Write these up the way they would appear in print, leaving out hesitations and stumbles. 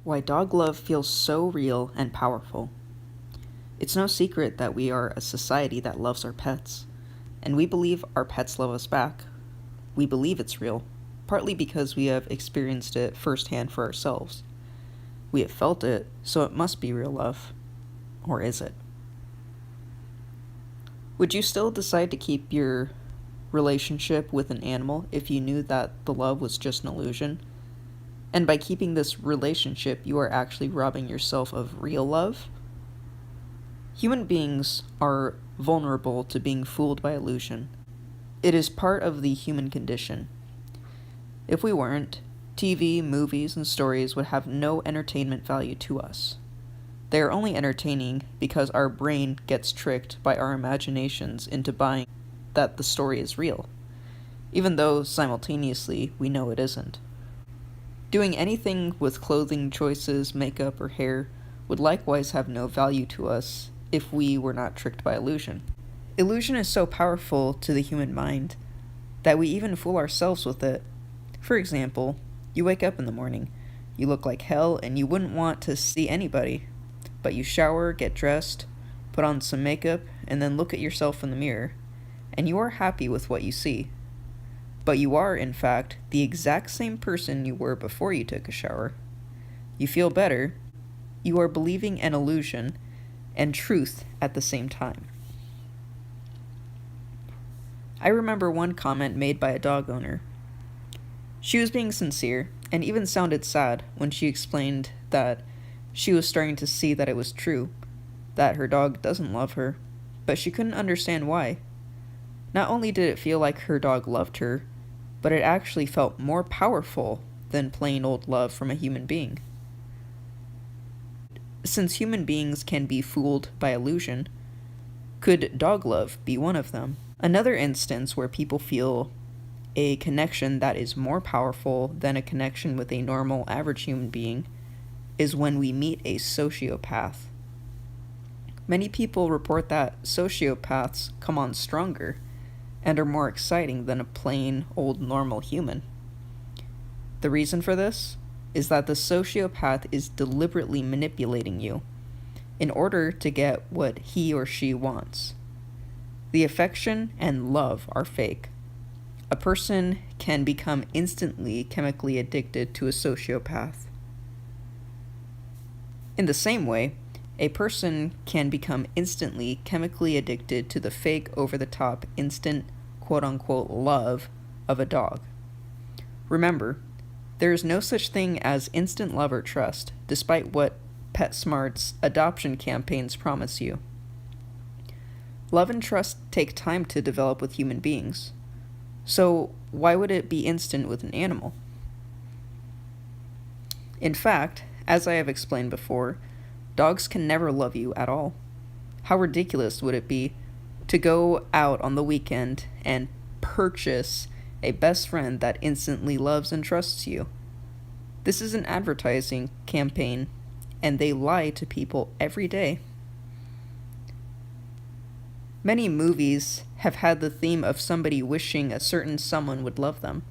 Why dog love feels so real and powerful. It's no secret that we are a society that loves our pets, and we believe our pets love us back. We believe it's real, partly because we have experienced it firsthand for ourselves. We have felt it, so it must be real love. Or is it? Would you still decide to keep your relationship with an animal if you knew that the love was just an illusion? And by keeping this relationship, you are actually robbing yourself of real love? Human beings are vulnerable to being fooled by illusion. It is part of the human condition. If we weren't, TV, movies, and stories would have no entertainment value to us. They are only entertaining because our brain gets tricked by our imaginations into buying that the story is real, even though simultaneously we know it isn't. Doing anything with clothing choices, makeup, or hair would likewise have no value to us if we were not tricked by illusion. Illusion is so powerful to the human mind that we even fool ourselves with it. For example, you wake up in the morning, you look like hell, and you wouldn't want to see anybody, but you shower, get dressed, put on some makeup, and then look at yourself in the mirror, and you are happy with what you see. But you are, in fact, the exact same person you were before you took a shower. You feel better. You are believing an illusion and truth at the same time. I remember one comment made by a dog owner. She was being sincere and even sounded sad when she explained that she was starting to see that it was true, that her dog doesn't love her, but she couldn't understand why. Not only did it feel like her dog loved her, but it actually felt more powerful than plain old love from a human being. Since human beings can be fooled by illusion, could dog love be one of them? Another instance where people feel a connection that is more powerful than a connection with a normal, average human being is when we meet a sociopath. Many people report that sociopaths come on stronger and are more exciting than a plain, old, normal human. The reason for this is that the sociopath is deliberately manipulating you in order to get what he or she wants. The affection and love are fake. A person can become instantly chemically addicted to a sociopath. In the same way, a person can become instantly chemically addicted to the fake, over-the-top, instant, quote-unquote love of a dog. Remember, there is no such thing as instant love or trust, despite what PetSmart's adoption campaigns promise you. Love and trust take time to develop with human beings. So why would it be instant with an animal? In fact, as I have explained before, dogs can never love you at all. How ridiculous would it be to go out on the weekend and purchase a best friend that instantly loves and trusts you? This is an advertising campaign, and they lie to people every day. Many movies have had the theme of somebody wishing a certain someone would love them.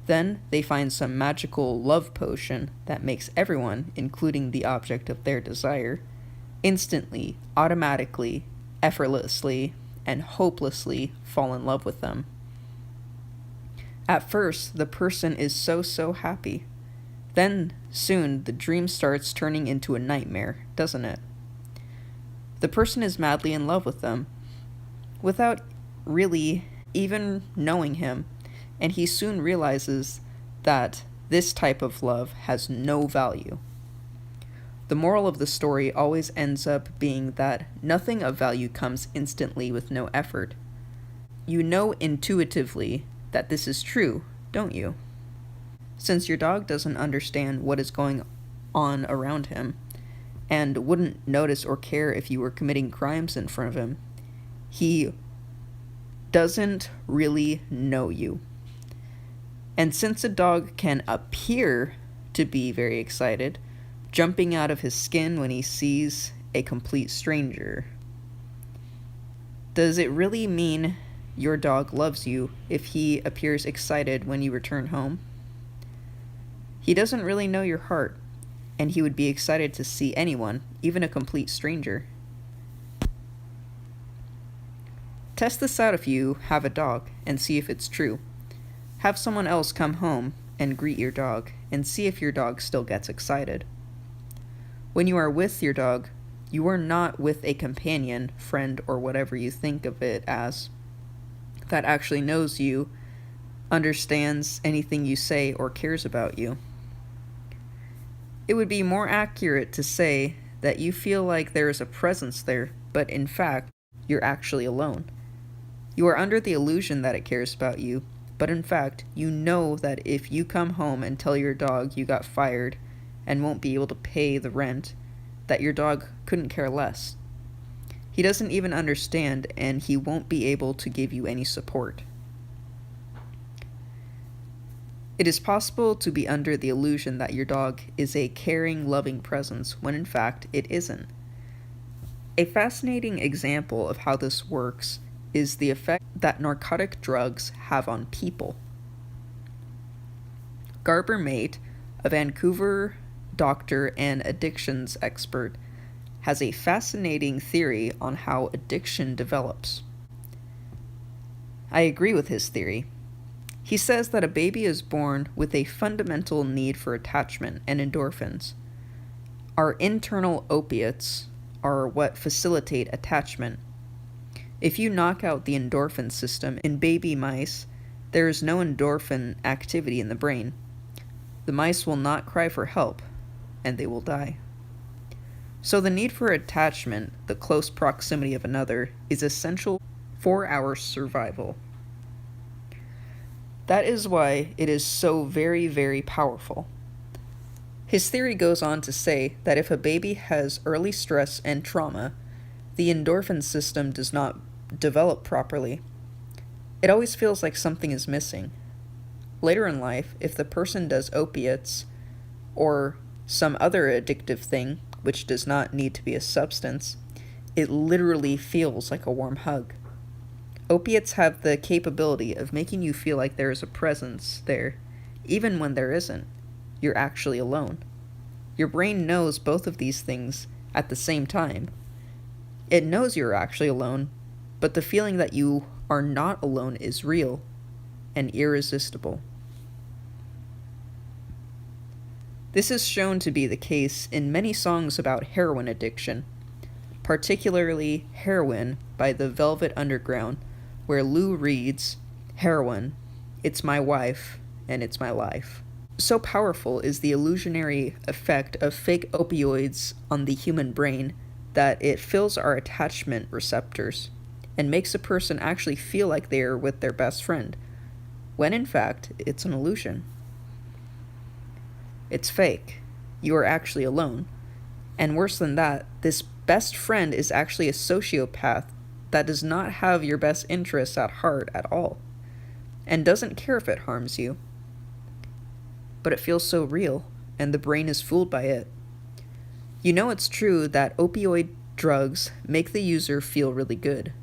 Then they find some magical love potion that makes everyone, including the object of their desire, instantly, automatically, effortlessly, and hopelessly fall in love with them. At first, the person is so happy. Then, soon, the dream starts turning into a nightmare, doesn't it? The person is madly in love with them, without really even knowing him, and he soon realizes that this type of love has no value. The moral of the story always ends up being that nothing of value comes instantly with no effort. You know intuitively that this is true, don't you? Since your dog doesn't understand what is going on around him, and wouldn't notice or care if you were committing crimes in front of him, he doesn't really know you. And since a dog can appear to be very excited, jumping out of his skin when he sees a complete stranger, does it really mean your dog loves you if he appears excited when you return home? He doesn't really know your heart, and he would be excited to see anyone, even a complete stranger. Test this out if you have a dog and see if it's true. Have someone else come home and greet your dog and see if your dog still gets excited. When you are with your dog, you are not with a companion, friend, or whatever you think of it as, that actually knows you, understands anything you say, or cares about you. It would be more accurate to say that you feel like there is a presence there, but in fact, you're actually alone. You are under the illusion that it cares about you, but in fact, you know that if you come home and tell your dog you got fired and won't be able to pay the rent, that your dog couldn't care less. He doesn't even understand, and he won't be able to give you any support. It is possible to be under the illusion that your dog is a caring, loving presence when in fact it isn't. A fascinating example of how this works is the effect that narcotic drugs have on people. Garber Mate, a Vancouver doctor and addictions expert, has a fascinating theory on how addiction develops. I agree with his theory. He says that a baby is born with a fundamental need for attachment and endorphins. Our internal opiates are what facilitate attachment. If you knock out the endorphin system in baby mice, there is no endorphin activity in the brain. The mice will not cry for help, and they will die. So the need for attachment, the close proximity of another, is essential for our survival. That is why it is so very, very powerful. His theory goes on to say that if a baby has early stress and trauma, the endorphin system does not develop properly. It always feels like something is missing. Later in life, if the person does opiates or some other addictive thing, which does not need to be a substance, it literally feels like a warm hug. Opiates have the capability of making you feel like there is a presence there, even when there isn't. You're actually alone. Your brain knows both of these things at the same time. It knows you're actually alone, but the feeling that you are not alone is real and irresistible. This is shown to be the case in many songs about heroin addiction, particularly Heroin by the Velvet Underground, where Lou reads, "Heroin, it's my wife, and it's my life." So powerful is the illusionary effect of fake opioids on the human brain that it fills our attachment receptors and makes a person actually feel like they are with their best friend, when in fact it's an illusion. It's fake. You are actually alone. And worse than that, this best friend is actually a sociopath that does not have your best interests at heart at all, and doesn't care if it harms you. But it feels so real, and the brain is fooled by it. You know it's true that opioid drugs make the user feel really good.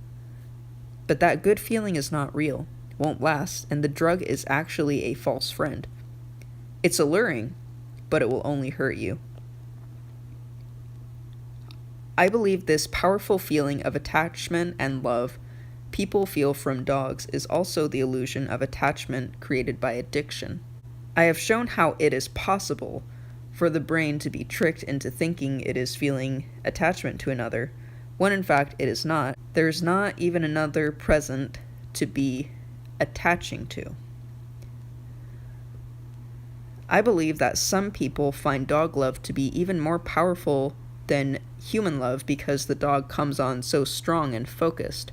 But that good feeling is not real, won't last, and the drug is actually a false friend. It's alluring, but it will only hurt you. I believe this powerful feeling of attachment and love people feel from dogs is also the illusion of attachment created by addiction. I have shown how it is possible for the brain to be tricked into thinking it is feeling attachment to another, when in fact it is not. There is not even another present to be attaching to. I believe that some people find dog love to be even more powerful than human love because the dog comes on so strong and focused,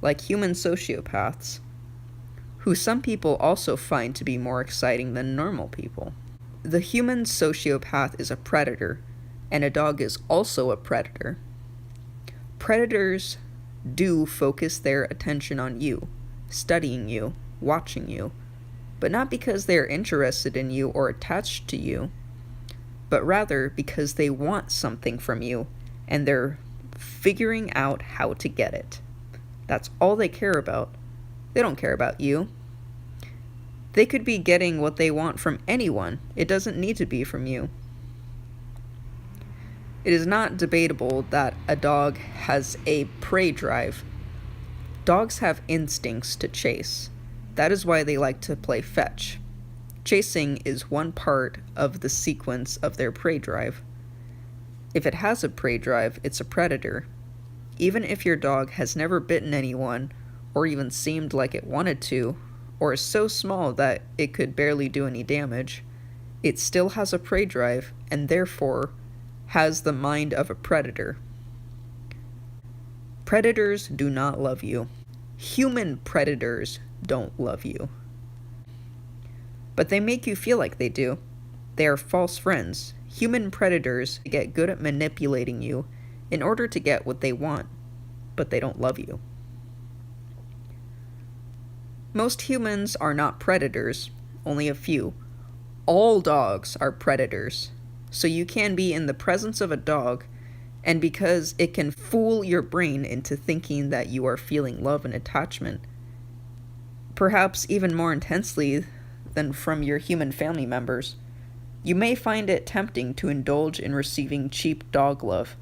like human sociopaths, who some people also find to be more exciting than normal people. The human sociopath is a predator, and a dog is also a predator. Predators do focus their attention on you, studying you, watching you, but not because they are interested in you or attached to you, but rather because they want something from you, and they're figuring out how to get it. That's all they care about. They don't care about you. They could be getting what they want from anyone. It doesn't need to be from you. It is not debatable that a dog has a prey drive. Dogs have instincts to chase. That is why they like to play fetch. Chasing is one part of the sequence of their prey drive. If it has a prey drive, it's a predator. Even if your dog has never bitten anyone, or even seemed like it wanted to, or is so small that it could barely do any damage, it still has a prey drive and therefore has the mind of a predator. Predators do not love you. Human predators don't love you. But they make you feel like they do. They are false friends. Human predators get good at manipulating you in order to get what they want, but they don't love you. Most humans are not predators, only a few. All dogs are predators. So you can be in the presence of a dog, and because it can fool your brain into thinking that you are feeling love and attachment, perhaps even more intensely than from your human family members, you may find it tempting to indulge in receiving cheap dog love,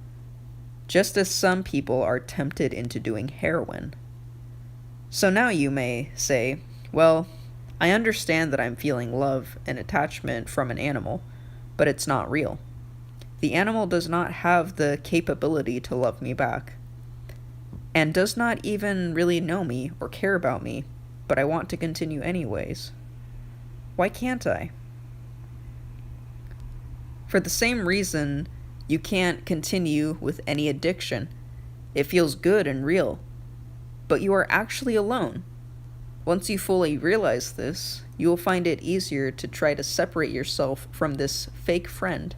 just as some people are tempted into doing heroin. So now you may say, well, I understand that I'm feeling love and attachment from an animal, but it's not real. The animal does not have the capability to love me back, and does not even really know me or care about me, but I want to continue anyways. Why can't I? For the same reason, you can't continue with any addiction. It feels good and real, but you are actually alone. Once you fully realize this, you will find it easier to try to separate yourself from this fake friend.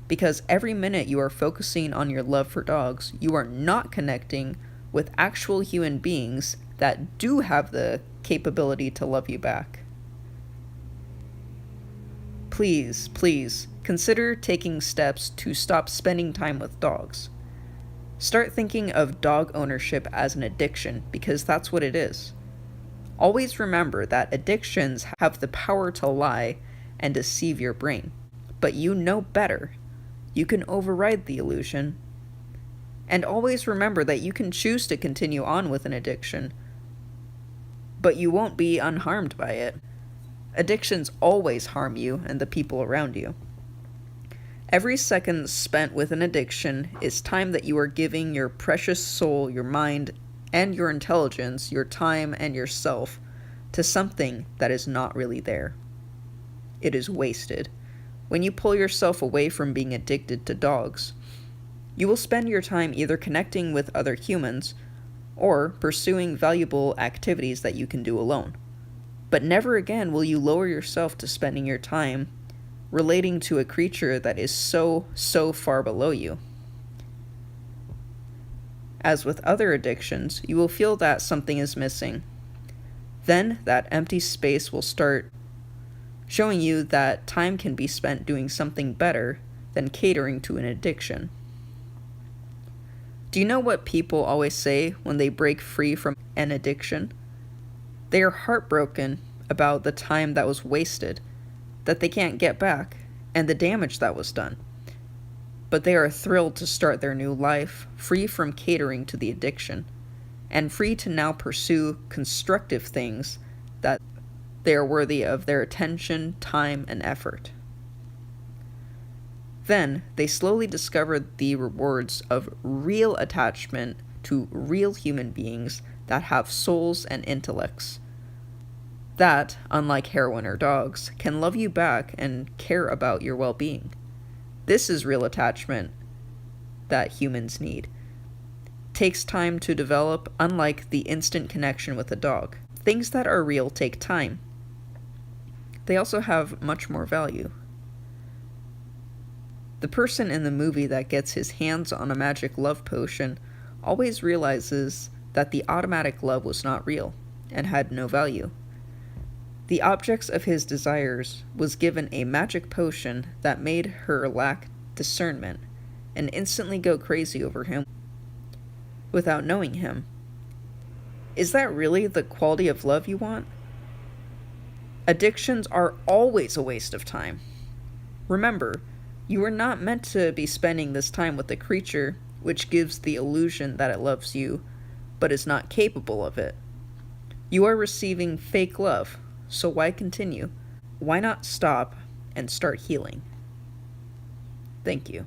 Because every minute you are focusing on your love for dogs, you are not connecting with actual human beings that do have the capability to love you back. Please, please, consider taking steps to stop spending time with dogs. Start thinking of dog ownership as an addiction, because that's what it is. Always remember that addictions have the power to lie and deceive your brain, but you know better. You can override the illusion. And always remember that you can choose to continue on with an addiction, but you won't be unharmed by it. Addictions always harm you and the people around you. Every second spent with an addiction is time that you are giving your precious soul, your mind, and your intelligence, your time, and yourself to something that is not really there. It is wasted. When you pull yourself away from being addicted to dogs, you will spend your time either connecting with other humans or pursuing valuable activities that you can do alone. But never again will you lower yourself to spending your time relating to a creature that is so far below you. As with other addictions, you will feel that something is missing. Then that empty space will start showing you that time can be spent doing something better than catering to an addiction. Do you know what people always say when they break free from an addiction? They are heartbroken about the time that was wasted, that they can't get back, and the damage that was done. But they are thrilled to start their new life, free from catering to the addiction, and free to now pursue constructive things that they are worthy of their attention, time, and effort. Then, they slowly discovered the rewards of real attachment to real human beings that have souls and intellects. That, unlike heroin or dogs, can love you back and care about your well-being. This is real attachment that humans need. Takes time to develop, unlike the instant connection with a dog. Things that are real take time. They also have much more value. The person in the movie that gets his hands on a magic love potion always realizes that the automatic love was not real and had no value. The objects of his desires was given a magic potion that made her lack discernment and instantly go crazy over him without knowing him. Is that really the quality of love you want? Addictions are always a waste of time. Remember, You are not meant to be spending this time with a creature which gives the illusion that it loves you, but is not capable of it. You are receiving fake love, so why continue? Why not stop and start healing? Thank you.